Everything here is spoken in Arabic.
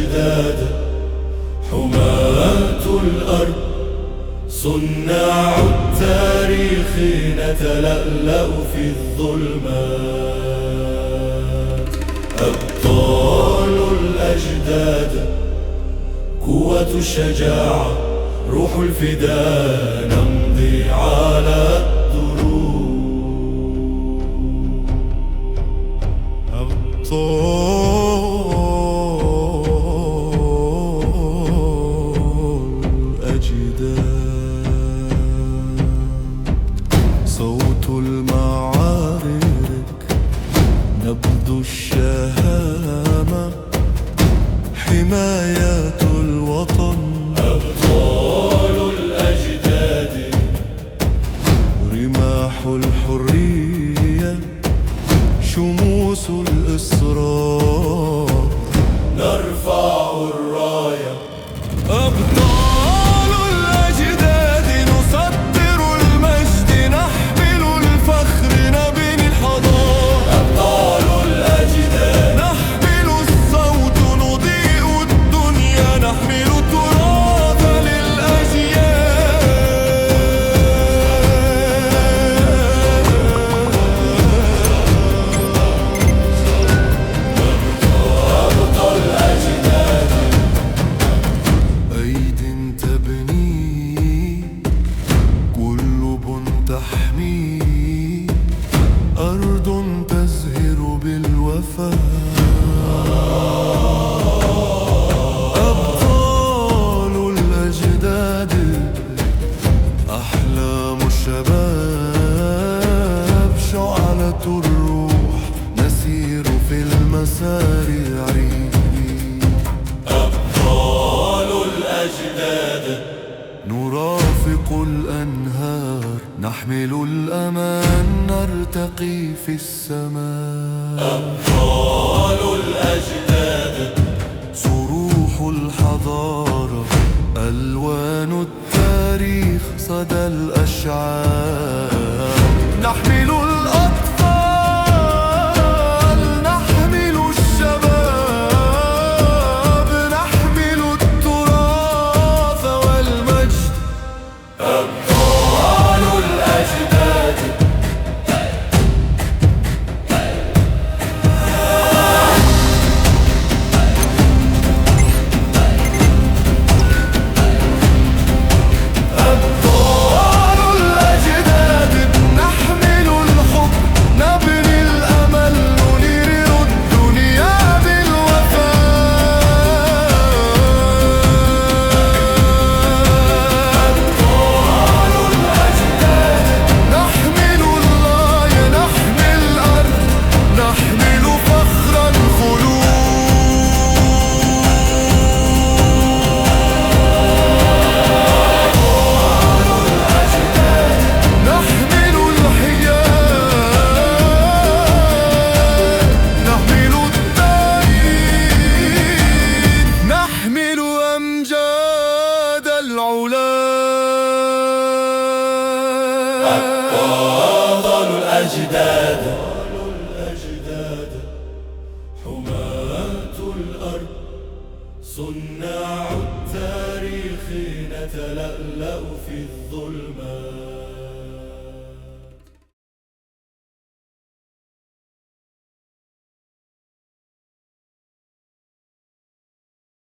الأجداد، حماة الأرض، صناع التاريخ، نتلألأ في الظلمات. أبطال الأجداد، قوة الشجاعة، روح الفداء، نمضي على الدروب. أبطال الأجداد، صوت المعارك، نبض الشهامة، حماية الوطن. أبطال الأجداد، رماح الحرية، شموس الإصرار، نرفع الراية. أبطال الأجداد، نصدر المجد، نحمل الفخر، نبني الحضارة. أبطال الأجداد، نحمل الصوت، نضيء الدنيا، نحمل التراث للأجيال. أيد تبني، قلوب تحمي، أرض تزهر بالوفاء. أبطال الأجداد، أحلام الشباب، شعلة الروح، نسير في المسارع. أبطال الأجداد، نرافق الأنهار، نحمل الأمان، نرتقي في السماء. أبطال الأجداد، صروح الحضارة، ألوان التاريخ، صدى الأشعار. نحمل الأطفال، نحمل الشباب، نحمل التراث والمجد. أبطال الأجداد، أبطال الأجداد، نحمل الحب، نبني الأمل، ننير الدنيا بالوفاء. أبطال الأجداد، نحمل الراية، نحمي الأرض، نحمل فخر الخلود. نحمل الحياة، نحمل التاريخ، نحمل أمجاد العلا. أبطال الأجداد، حماة الأرض، صناع التاريخ، نتلألأ في الظلمات.